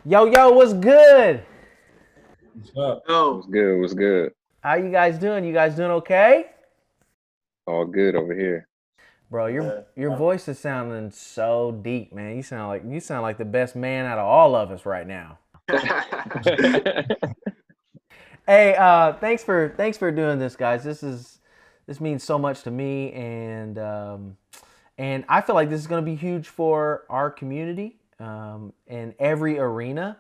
Yo, yo, what's good? What's up? Oh, What's good? What's good? How you guys doing? You guys doing okay? All good over here. Bro, your Yeah. your voice is sounding so deep, man. You sound like the best man out of all of us right now. Hey, thanks for doing this, guys. This means so much to me, and I feel like this is going to be huge for our community in every arena,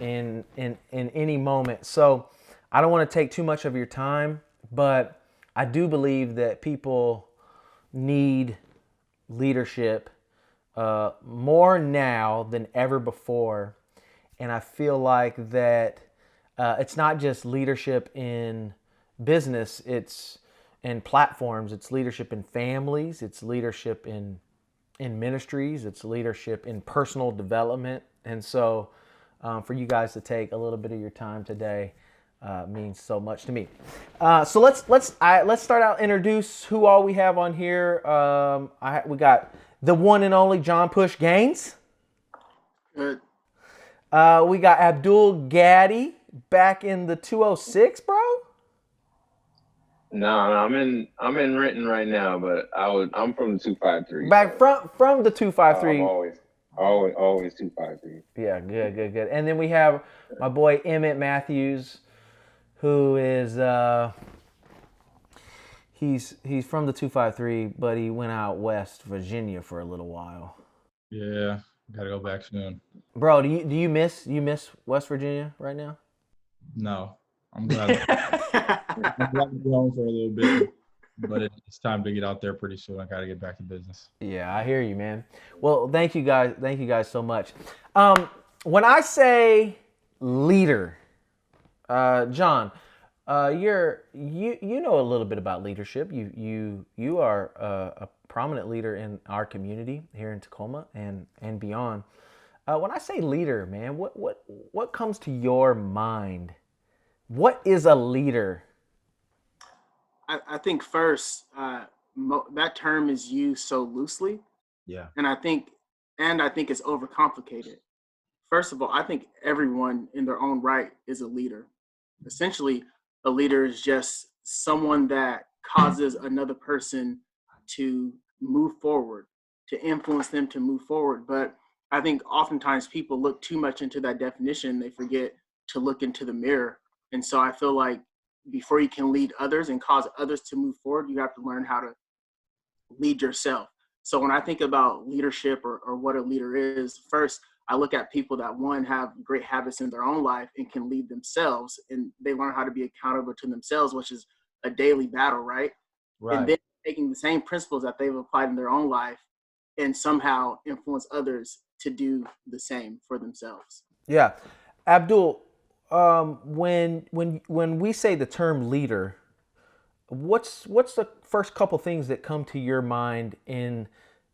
in any moment. So I don't want to take too much of your time, but I do believe that people need leadership more now than ever before. And I feel like that it's not just leadership in business, it's in platforms, it's leadership in families, it's leadership in ministries, it's leadership in personal development. And so for you guys to take a little bit of your time today means so much to me. So let's start out, introduce who all we have on here. We got the one and only John Push Gaines. good. We got Abdul Gaddy back in the 206, bro. No, I'm in Renton right now, but I'm from the 253, Back so from the I'm 253. always 253. Yeah, good, good, good. And then we have my boy Emmett Matthews, who is he's from the 253, but he went out West Virginia for a little while. Yeah, gotta go back soon. Bro, do you miss West Virginia right now? No, I'm glad. I'm glad to be home for a little bit, but it's time to get out there pretty soon. I gotta get back to business. Yeah, I hear you, man. Well, thank you guys. Thank you guys so much. When I say leader, John, you know a little bit about leadership. You are a prominent leader in our community here in Tacoma and beyond. When I say leader, man, what comes to your mind? What is a leader? I think first, that term is used so loosely, Yeah. and I think it's overcomplicated. First of all, I think everyone in their own right is a leader. Essentially, a leader is just someone that causes another person to move forward, to influence them to move forward. But I think oftentimes people look too much into that definition, they forget to look into the mirror. And so I feel like before you can lead others and cause others to move forward, you have to learn how to lead yourself. So when I think about leadership or what a leader is, first I look at people that one have great habits in their own life and can lead themselves, and they learn how to be accountable to themselves, which is a daily battle, right? And Right. then taking the same principles that they've applied in their own life and somehow influence others to do the same for themselves. Yeah, Abdul. When we say the term leader, what's the first couple things that come to your mind in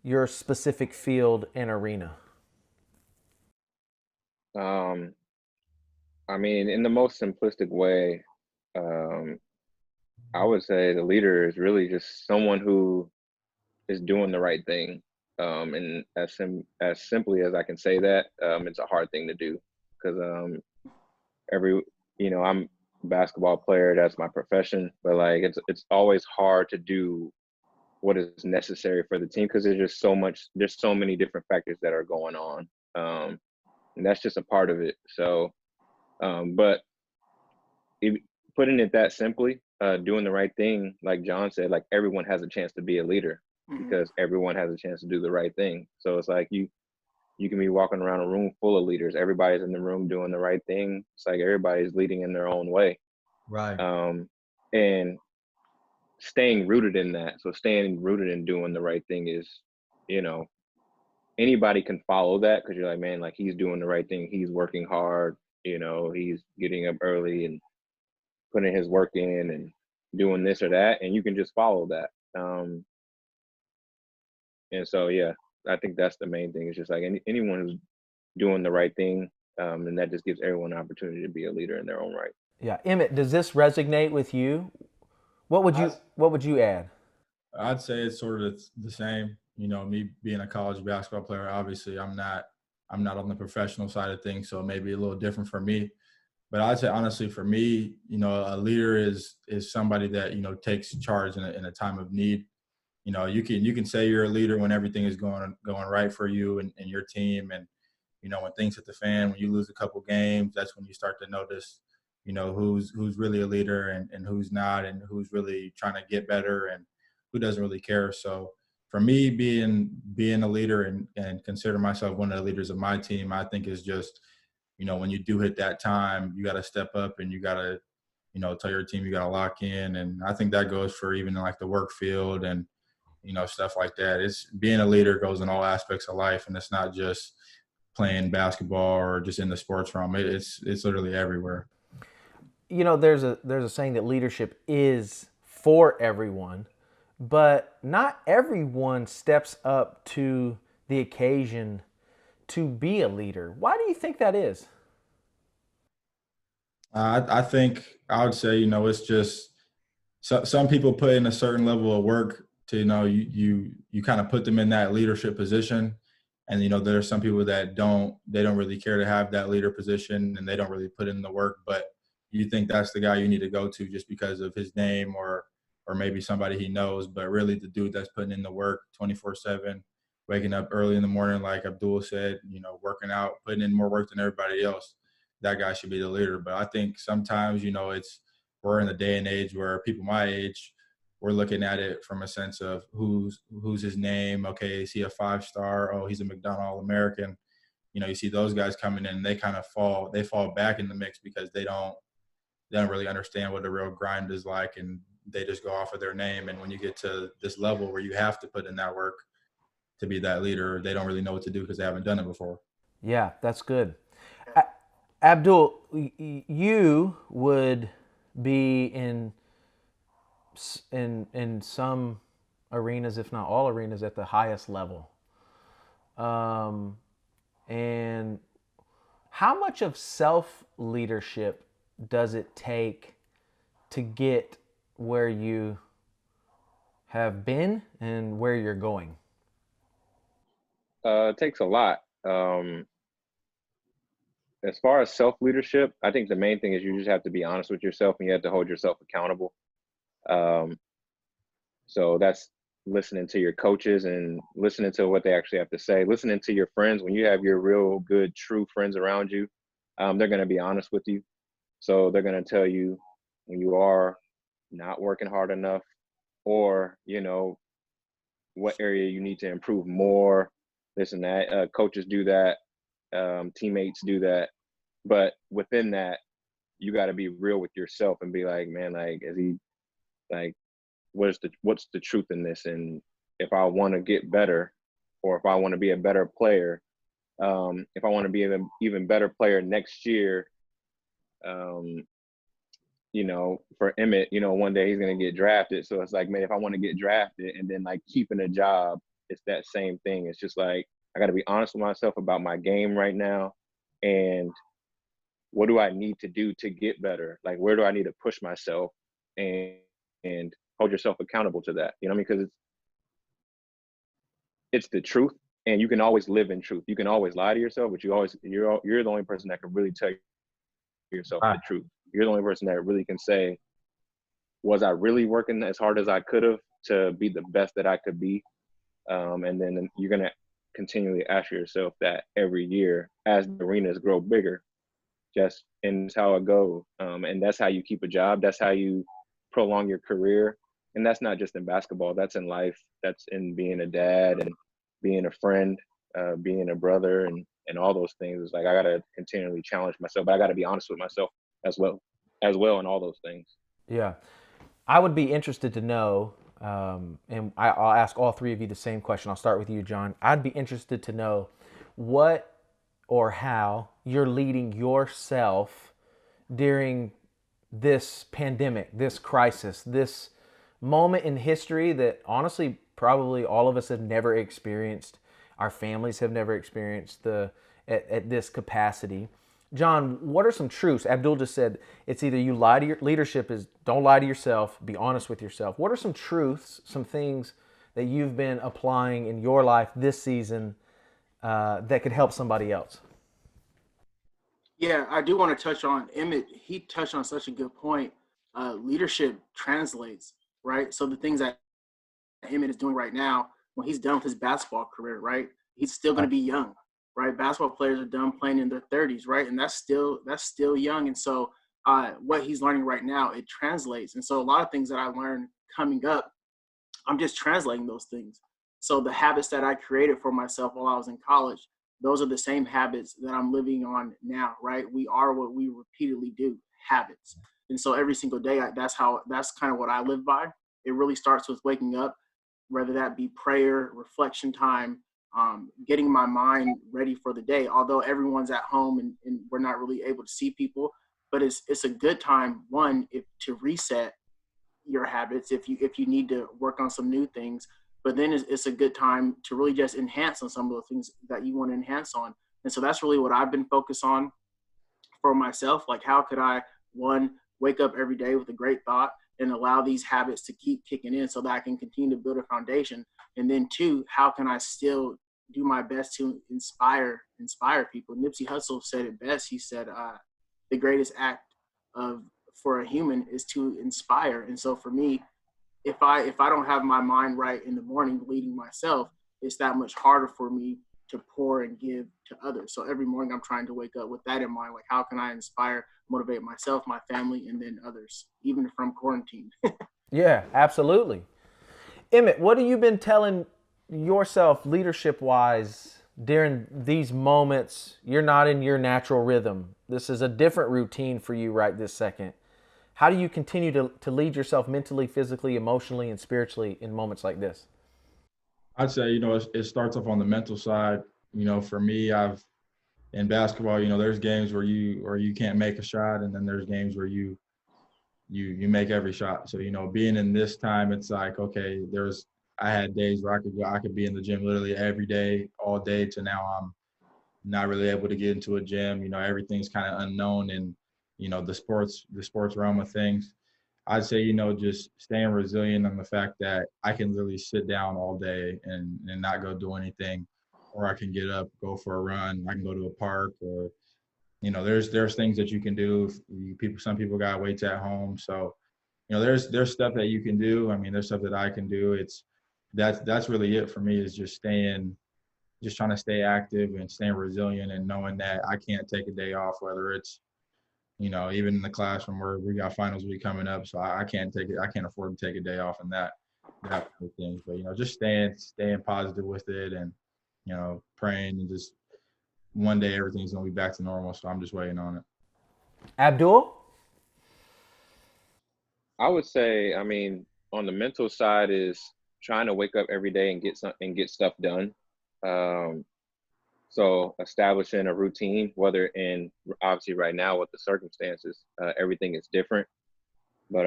your specific field and arena? Um, I mean, in the most simplistic way, um, I would say the leader is really just someone who is doing the right thing. And as simply as I can say that, it's a hard thing to do because every I'm a basketball player, that's my profession, but like it's always hard to do what is necessary for the team because there's so many different factors that are going on, and that's just a part of it. So but if, putting it that simply, doing the right thing, like John said, like everyone has a chance to be a leader Mm-hmm. because everyone has a chance to do the right thing. So it's like you can be walking around a room full of leaders, everybody's in the room doing the right thing. It's like everybody's leading in their own way, Right. um, and staying rooted in that. So staying rooted in doing the right thing is, you know, anybody can follow that because you're like, man, like he's doing the right thing. He's working hard. He's getting up early and putting his work in and doing this or that, and you can just follow that. And so, yeah, I think that's the main thing. It's just like anyone who's doing the right thing, and that just gives everyone an opportunity to be a leader in their own right. Yeah, Emmett, does this resonate with you? What would I, you What would you add? I'd say it's sort of the same. You know, me being a college basketball player, obviously I'm not I'm not on the professional side of things, so it may be a little different for me. But I'd say honestly, for me, a leader is somebody that takes charge in a time of need. You can say you're a leader when everything is going right for you and your team, and when things hit the fan, when you lose a couple games, that's when you start to notice, who's really a leader and who's not, and who's really trying to get better and who doesn't really care. So for me, being a leader and consider myself one of the leaders of my team, I think is just, when you do hit that time, you got to step up and you got to, tell your team you got to lock in. And I think that goes for even like the work field and, stuff like that. It's being a leader goes in all aspects of life, and it's not just playing basketball or just in the sports realm. It's literally everywhere. There's a saying that leadership is for everyone, but not everyone steps up to the occasion to be a leader. Why do you think that is? I think I would say, it's just some people put in a certain level of work to, you kind of put them in that leadership position. And, there are some people that they don't really care to have that leader position and they don't really put in the work, but you think that's the guy you need to go to just because of his name or maybe somebody he knows, but really the dude that's putting in the work 24/7, waking up early in the morning, like Abdul said, working out, putting in more work than everybody else. That guy should be the leader. But I think sometimes, we're in a day and age where people my age, we're looking at it from a sense of who's his name. Okay, is he a 5-star? Oh, he's a McDonald All-American. You see those guys coming in, and they kind of fall back in the mix because they don't really understand what the real grind is like, and they just go off of their name. And when you get to this level where you have to put in that work to be that leader, they don't really know what to do because they haven't done it before. Yeah, that's good. Abdul, you would be in some arenas, if not all arenas, at the highest level. And how much of self-leadership does it take to get where you have been and where you're going? It takes a lot. As far as self-leadership, I think the main thing is you just have to be honest with yourself and you have to hold yourself accountable. So that's listening to your coaches and listening to what they actually have to say, listening to your friends. When you have your real good, true friends around you, they're going to be honest with you. So they're going to tell you when you are not working hard enough, or, what area you need to improve more, this and that. Coaches do that. Teammates do that. But within that, you got to be real with yourself and be like, man, like, is he like, what's the truth in this? And if I want to get better, or if I want to be a better player, if I want to be an even better player next year, for Emmett, one day he's going to get drafted. So it's like, man, if I want to get drafted and then like keeping a job, it's that same thing. It's just like, I got to be honest with myself about my game right now. And what do I need to do to get better? Like, where do I need to push myself, and hold yourself accountable to that, because it's the truth, and you can always live in truth. You can always lie to yourself, but you're the only person that can really tell yourself the truth. You're the only person that really can say, was I really working as hard as I could have to be the best that I could be? And then you're going to continually ask yourself that every year as the arenas grow bigger. And that's how it goes. And that's how you keep a job. That's how you prolong your career. And that's not just in basketball. That's in life. That's in being a dad and being a friend, being a brother, and all those things. It's like I got to continually challenge myself, but I got to be honest with myself as well in all those things. Yeah. I would be interested to know, and I'll ask all three of you the same question. I'll start with you, John. I'd be interested to know what or how you're leading yourself during this pandemic, this crisis, this moment in history that honestly probably all of us have never experienced. Our families have never experienced at this capacity. John, what are some truths? Abdul just said it's either you lie to your leadership is don't lie to yourself, be honest with yourself. What are some truths, some things that you've been applying in your life this season that could help somebody else? Yeah, I do want to touch on Emmett. He touched on such a good point. Leadership translates, right? So the things that Emmett is doing right now, when he's done with his basketball career, right? He's still going to be young, right? Basketball players are done playing in their 30s, right? And that's still young. And so what he's learning right now, it translates. And so a lot of things that I learned coming up, I'm just translating those things. So the habits that I created for myself while I was in college, those are the same habits that I'm living on now, right? We are what we repeatedly do, habits. And so every single day, that's kind of what I live by. It really starts with waking up, whether that be prayer, reflection time, getting my mind ready for the day. Although everyone's at home and we're not really able to see people, but it's a good time, one, if to reset your habits if you need to work on some new things, but then it's a good time to really just enhance on some of the things that you want to enhance on. And so that's really what I've been focused on for myself. Like, how could I, one, wake up every day with a great thought and allow these habits to keep kicking in so that I can continue to build a foundation? And then two, how can I still do my best to inspire people? Nipsey Hussle said it best. He said, the greatest act of for a human is to inspire. And so for me, if I don't have my mind right in the morning leading myself, it's that much harder for me to pour and give to others. So every morning I'm trying to wake up with that in mind. Like, how can I inspire, motivate myself, my family, and then others, even from quarantine? Yeah, absolutely. Emmett, what have you been telling yourself leadership wise during these moments? You're not in your natural rhythm. This is a different routine for you right this second. How do you continue to lead yourself mentally, physically, emotionally, and spiritually in moments like this? I'd say, it starts off on the mental side. For me, in basketball, there's games where you can't make a shot, and then there's games where you make every shot. So, being in this time, it's like, okay, I had days where I could be in the gym literally every day, all day, to now I'm not really able to get into a gym. Everything's kind of unknown in, the sports realm of things. I'd say, just staying resilient on the fact that I can literally sit down all day and not go do anything, or I can get up, go for a run. I can go to a park, or, there's things that you can do. Some people got weights at home. So, there's stuff that you can do. I mean, there's stuff that I can do. That's really it for me, is just trying to stay active and staying resilient, and knowing that I can't take a day off, whether it's, even in the classroom where we got finals week coming up. So I can't take it. I can't afford to take a day off in that kind of things. But, just staying positive with it, and, praying, and just one day everything's going to be back to normal. So I'm just waiting on it. Abdul? I would say, I mean, on the mental side is trying to wake up every day and get stuff done. Um, so establishing a routine, whether in obviously right now with the circumstances, everything is different, but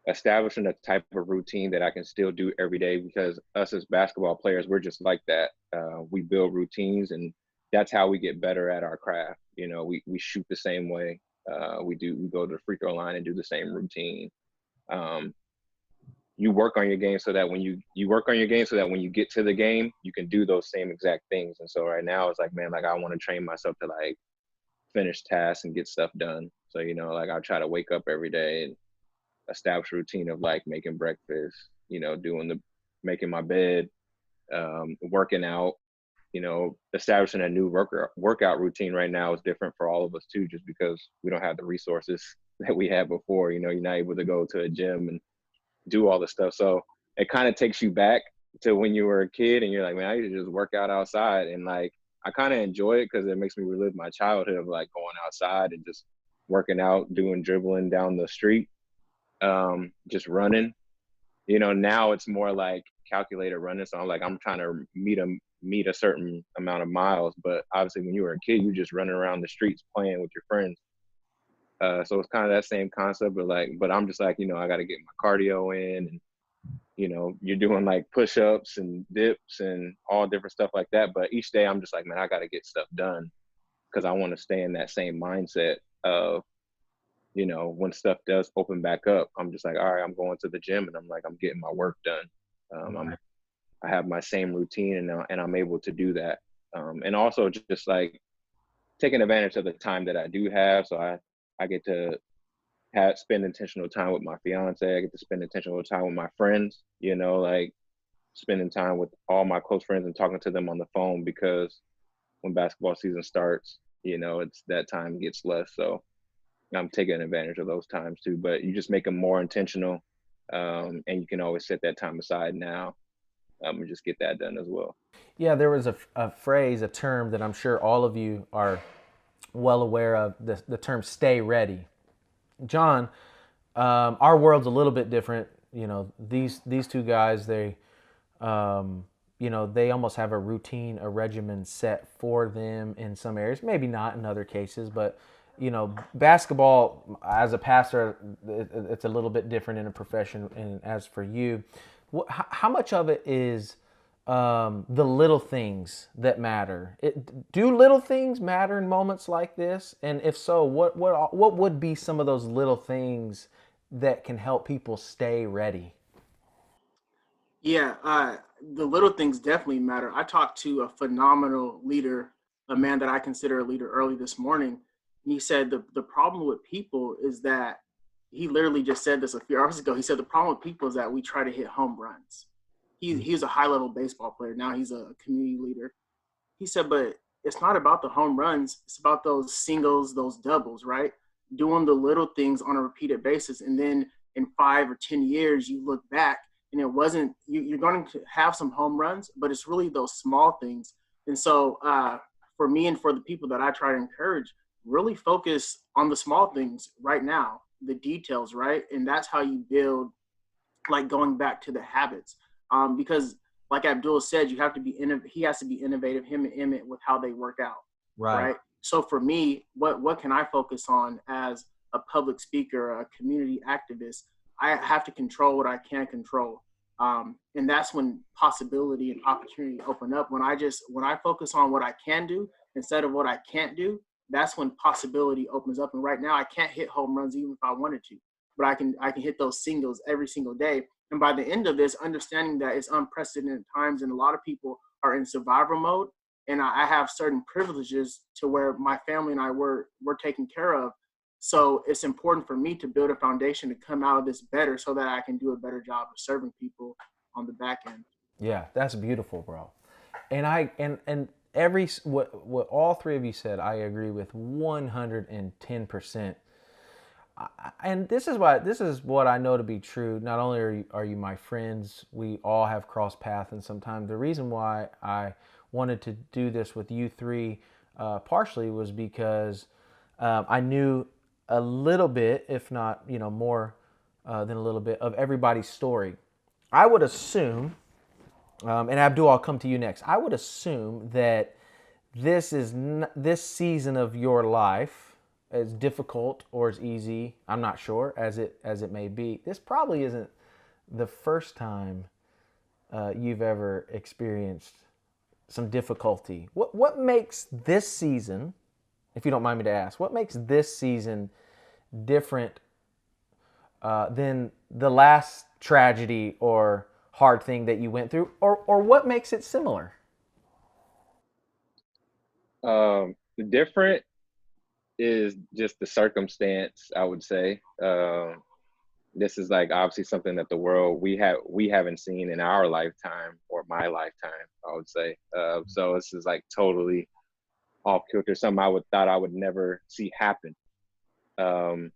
establishing a type of routine that I can still do every day, because us as basketball players, we're just like that. We build routines, and that's how we get better at our craft. We shoot the same way. We go to the free throw line and do the same routine. Um, you work on your game so that when you get to the game, you can do those same exact things. And so right now it's like, man, like I want to train myself to like finish tasks and get stuff done. So, like I try to wake up every day and establish a routine of like making breakfast, making my bed, working out, establishing a new workout routine right now is different for all of us too, just because we don't have the resources that we had before. You're not able to go to a gym and do all the stuff. So it kind of takes you back to when you were a kid, and you're like, man, I used to just work out outside. And like, I kind of enjoy it because it makes me relive my childhood of like going outside and just working out, doing dribbling down the street, just running. Now it's more like calculated running. So I'm trying to meet a certain amount of miles. But obviously when you were a kid, you just running around the streets playing with your friends. So it's kind of that same concept, but I'm just like, I got to get my cardio in, and, you're doing like push-ups and dips and all different stuff like that. But each day I'm just like, man, I got to get stuff done, because I want to stay in that same mindset of, when stuff does open back up, I'm just like, all right, I'm going to the gym, and I'm getting my work done. I have my same routine, and I'm able to do that. And also just like taking advantage of the time that I do have. So I get to spend intentional time with my fiance. I get to spend intentional time with my friends, you know, like spending time with all my close friends and talking to them on the phone, because when basketball season starts, you know, it's that time gets less. So I'm taking advantage of those times too, but you just make them more intentional. And you can always set that time aside now, and just get that done as well. Yeah, there was a phrase, a term that I'm sure all of you are well aware of, the term "stay ready." John, our world's a little bit different. You know, these two guys, they almost have a routine, a regimen set for them in some areas. Maybe not in other cases, but basketball as a pastor, it's a little bit different in a profession. And as for you, how much of it is the little things that matter? Do little things matter in moments like this? And if so, what would be some of those little things that can help people stay ready? Yeah, the little things definitely matter. I talked to a phenomenal leader, a man that I consider a leader, early this morning. And he said the problem with people is that, he literally just said this a few hours ago. He said the problem with people is that we try to hit home runs. He's a high level baseball player. Now he's a community leader. He said, but it's not about the home runs. It's about those singles, those doubles, right? Doing the little things on a repeated basis. And then in 5 or 10 years, you look back and it wasn't, you're going to have some home runs, but it's really those small things. And so for me and for the people that I try to encourage, really focus on the small things right now, the details, right? And that's how you build, like going back to the habits. Because like Abdul said, you have to be he has to be innovative, him and Emmett, with how they work out, Right. right? So for me, what can I focus on as a public speaker, a community activist? I have to control what I can control, and that's when possibility and opportunity open up. When I focus on what I can do instead of what I can't do, that's when possibility opens up. And right now, I can't hit home runs even if I wanted to, but I can hit those singles every single day. And by the end of this, understanding that it's unprecedented times and a lot of people are in survival mode, and I have certain privileges to where my family and I were taken care of. So it's important for me to build a foundation to come out of this better, so that I can do a better job of serving people on the back end. Yeah, that's beautiful, bro. And what all three of you said, I agree with 110%. And this is what I know to be true. Not only are you my friends, we all have crossed paths, and sometimes the reason why I wanted to do this with you three, partially was because I knew a little bit, if not more than a little bit, of everybody's story. I would assume, and Abdul, I'll come to you next. I would assume that this season of your life, as difficult or as easy, I'm not sure, as it may be, this probably isn't the first time you've ever experienced some difficulty. What makes this season, if you don't mind me to ask, what makes this season different than the last tragedy or hard thing that you went through, or what makes it similar? The different is just the circumstance, I would say. This is like obviously something that the world we haven't seen in our lifetime, or my lifetime, I would say. So this is like totally off kilter, something I would thought I would never see happen. Um,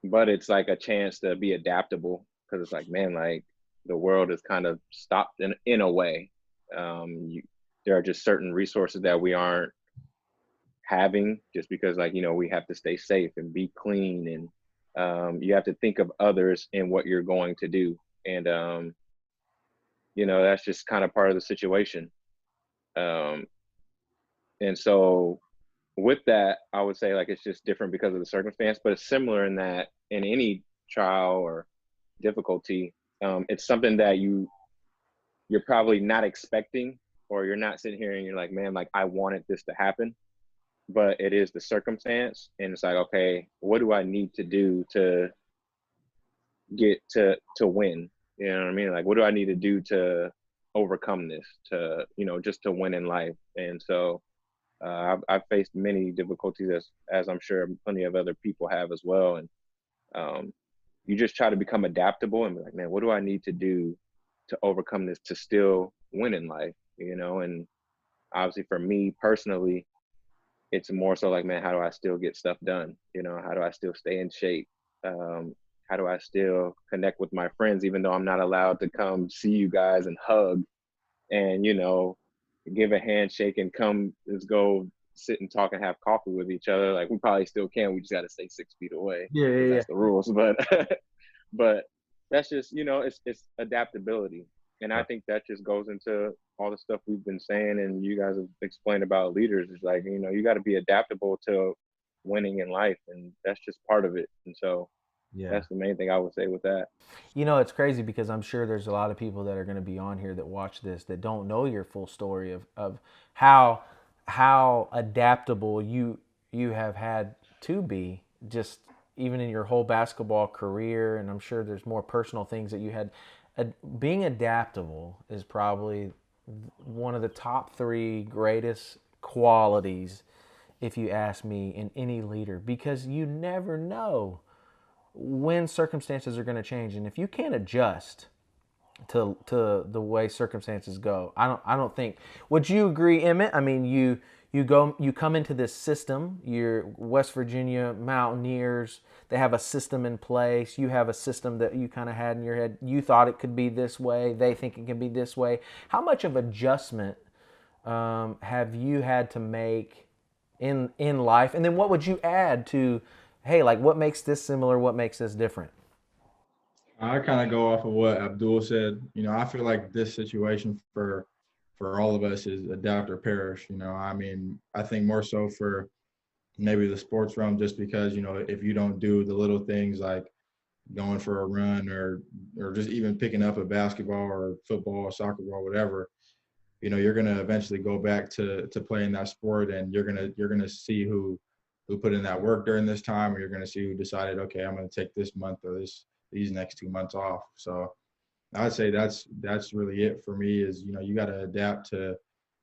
but it's like a chance to be adaptable, because it's like, man, like the world is kind of stopped in a way. There are just certain resources that we aren't having, just because, like, we have to stay safe and be clean, and you have to think of others in what you're going to do. And that's just kind of part of the situation. um, and so with that, I would say, like, it's just different because of the circumstance, but it's similar in that in any trial or difficulty, it's something that you're probably not expecting, or you're not sitting here and you're like, man, like I wanted this to happen, but it is the circumstance. And it's like, okay, what do I need to do to get to win? You know what I mean? Like, what do I need to do to overcome this, to, you know, just to win in life. And so I've faced many difficulties, as I'm sure plenty of other people have as well. And you just try to become adaptable and be like, man, what do I need to do to overcome this to still win in life, you know? And obviously for me personally, it's more so like, man, how do I still get stuff done? You know, how do I still stay in shape? How do I still connect with my friends, even though I'm not allowed to come see you guys and hug and, you know, give a handshake and come, let's go sit and talk and have coffee with each other. Like, we probably still can. We just got to stay 6 feet away. Yeah, yeah, yeah. That's the rules. But, but that's just, you know, it's adaptability. And I think that just goes into all the stuff we've been saying and you guys have explained about leaders. It's like, you know, you got to be adaptable to winning in life, and that's just part of it. And so Yeah. that's the main thing I would say with that. You know, it's crazy because I'm sure there's a lot of people that are going to be on here that watch this that don't know your full story of how adaptable you have had to be, just even in your whole basketball career. And I'm sure there's more personal things that you had. Being adaptable is probably one of the top 3 greatest qualities, if you ask me, in any leader, because you never know when circumstances are going to change, and if you can't adjust to the way circumstances go, I don't think. Would you agree, Emmett? I mean, you come into this system. You're West Virginia Mountaineers. They have a system in place. You have a system that you kind of had in your head. You thought it could be this way. They think it can be this way. How much of adjustment have you had to make in life? And then what would you add to, hey, like, what makes this similar? What makes this different? I kind of go off of what Abdul said. You know, I feel like this situation for all of us is adapt or perish. You know, I mean, I think more so for maybe the sports realm, just because, you know, if you don't do the little things like going for a run or just even picking up a basketball or football or soccer ball, whatever, you know, you're gonna eventually go back to playing that sport, and you're gonna see who put in that work during this time, or you're gonna see who decided, okay, I'm gonna take this month or these next 2 months off. So I'd say that's really it for me. Is, you know, you got to adapt to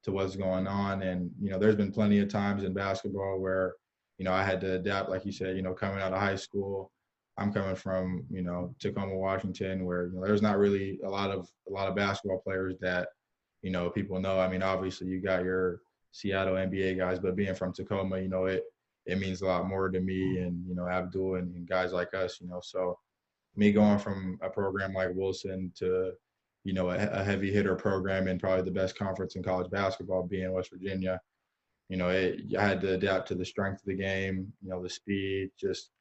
what's going on, and, you know, there's been plenty of times in basketball where, you know, I had to adapt, like you said, you know, coming out of high school. I'm coming from, you know, Tacoma, Washington, where, you know, there's not really a lot of basketball players that, you know, people know. I mean, obviously you got your Seattle NBA guys, but being from Tacoma, you know, it means a lot more to me, and, you know, Abdul and guys like us, you know. So me going from a program like Wilson to, you know, a heavy hitter program in probably the best conference in college basketball, being West Virginia, you know, I had to adapt to the strength of the game, you know, the speed, just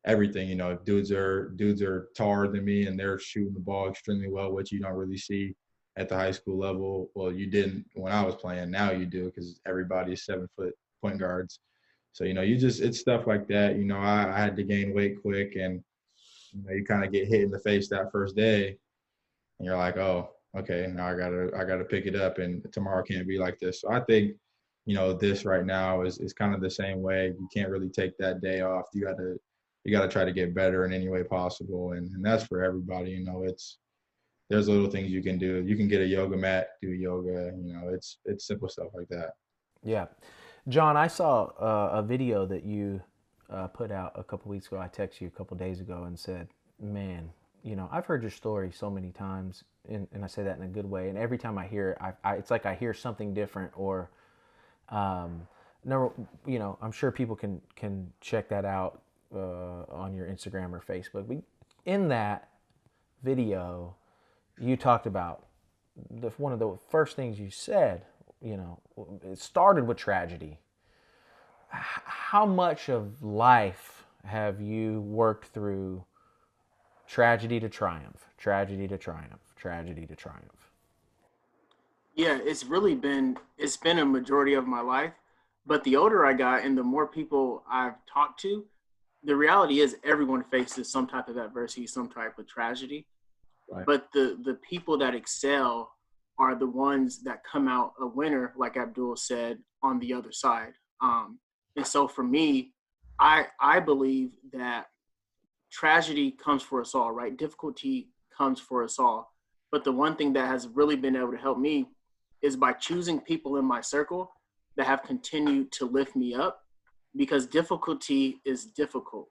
everything. You know, if dudes are taller than me and they're shooting the ball extremely well, which you don't really see at the high school level. Well, you didn't when I was playing. Now you do, because everybody is 7-foot point guards. So, you know, it's stuff like that. You know, I had to gain weight quick, and, you know, you kind of get hit in the face that first day, and you're like, oh, okay, now I gotta pick it up, and tomorrow can't be like this. So I think, you know, this right now is kind of the same way. You can't really take that day off. You gotta try to get better in any way possible, and that's for everybody. You know, there's little things you can do. You can get a yoga mat, do yoga. You know, it's simple stuff like that. Yeah. John, I saw a video that you put out a couple weeks ago. I texted you a couple days ago and said, man, you know, I've heard your story so many times, and I say that in a good way. And every time I hear it, it's like I hear something different, or, never, you know, I'm sure people can check that out on your Instagram or Facebook. But in that video, you talked about one of the first things you said, you know, it started with tragedy. How much of life have you worked through tragedy to triumph, tragedy to triumph, tragedy to triumph? Yeah, it's been a majority of my life. But the older I got and the more people I've talked to, the reality is everyone faces some type of adversity, some type of tragedy. Right. But the people that excel are the ones that come out a winner, like Abdul said, on the other side. And so for me, I believe that tragedy comes for us all, right? Difficulty comes for us all. But the one thing that has really been able to help me is by choosing people in my circle that have continued to lift me up, because difficulty is difficult.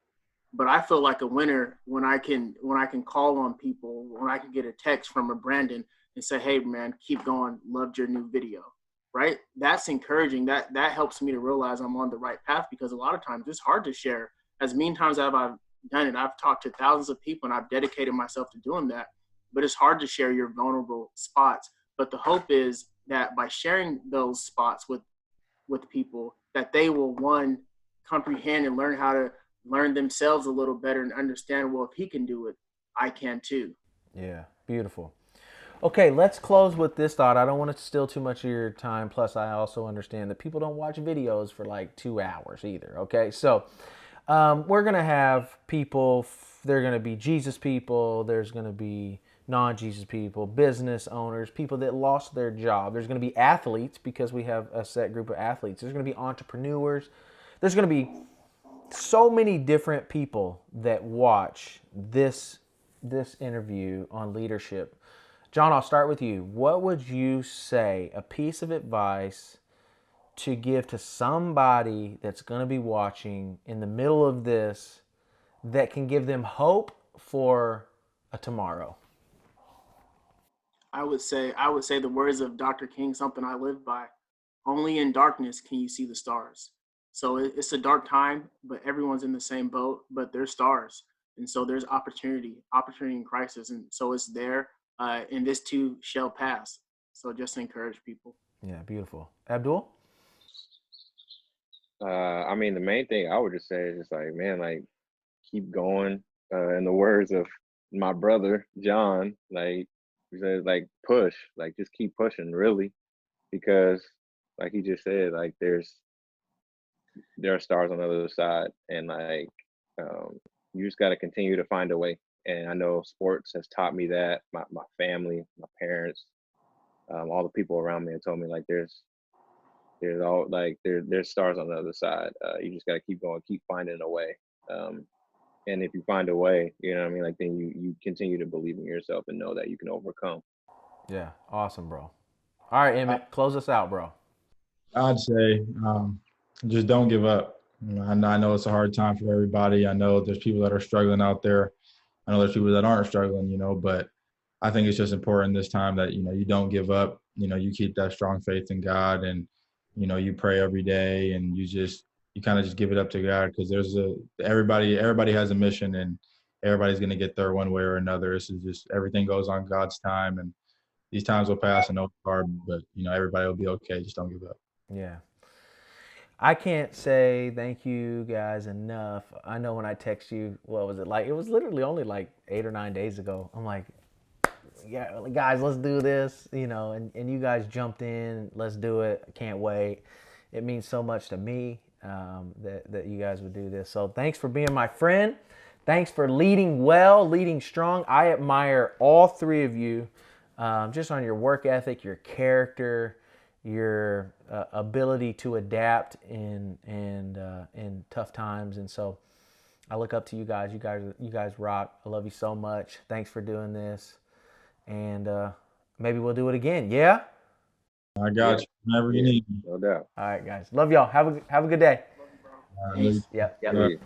But I feel like a winner when I can call on people, when I can get a text from a Brandon and say, "Hey man, keep going. Loved your new video." Right? That's encouraging. That helps me to realize I'm on the right path, because a lot of times it's hard to share. As many times as I've done it, I've talked to thousands of people and I've dedicated myself to doing that. But it's hard to share your vulnerable spots. But the hope is that by sharing those spots with people, that they will, one, comprehend and learn how to learn themselves a little better and understand, well, if he can do it, I can too. Yeah, beautiful. Okay, let's close with this thought. I don't want to steal too much of your time. Plus, I also understand that people don't watch videos for like 2 hours either. Okay, so we're going to have people, they're going to be Jesus people, there's going to be non-Jesus people, business owners, people that lost their job. There's going to be athletes, because we have a set group of athletes. There's going to be entrepreneurs. There's going to be so many different people that watch this interview on leadership. John, I'll start with you. What would you say, a piece of advice to give to somebody that's going to be watching in the middle of this, that can give them hope for a tomorrow? I would say the words of Dr. King, something I live by. Only in darkness can you see the stars. So it's a dark time, but everyone's in the same boat, but there's stars. And so there's opportunity in crisis. And so it's there, and this too shall pass. So just encourage people. Yeah, beautiful. Abdul? I mean, the main thing I would just say is just like, man, like keep going. In the words of my brother John, like he said, like push, like just keep pushing, really, because like he just said, like there are stars on the other side, and like um, you just got to continue to find a way. And I know sports has taught me that. My family, my parents, all the people around me have told me like there's all like there's stars on the other side. You just got to keep going, keep finding a way. Um, and if you find a way, you know what I mean, like then you continue to believe in yourself and know that you can overcome. Yeah, awesome, bro. All right, Emmett, close us out, bro. I'd say just don't give up. I know it's a hard time for everybody. I know there's people that are struggling out there. I know there's people that aren't struggling, but I think it's just important this time that, you don't give up. You keep that strong faith in God, and, you pray every day, and you kind of just give it up to God, because everybody has a mission, and everybody's going to get there one way or another. This is just, everything goes on God's time, and these times will pass and it'll be hard, but, everybody will be okay. Just don't give up. Yeah. I can't say thank you guys enough. I know when I text you, what was it like? It was literally only like 8 or 9 days ago. I'm like, yeah, guys, let's do this, and you guys jumped in. Let's do it. I can't wait. It means so much to me, that you guys would do this. So thanks for being my friend. Thanks for leading well, leading strong. I admire all three of you, just on your work ethic, your character, your ability to adapt in tough times. And so I look up to you guys. You guys rock. I love you so much. Thanks for doing this. And maybe we'll do it again. Yeah? I got you whenever you need me. No doubt. All right, guys. Love y'all. Have a good day. Love you, bro. All right, Yep. Good.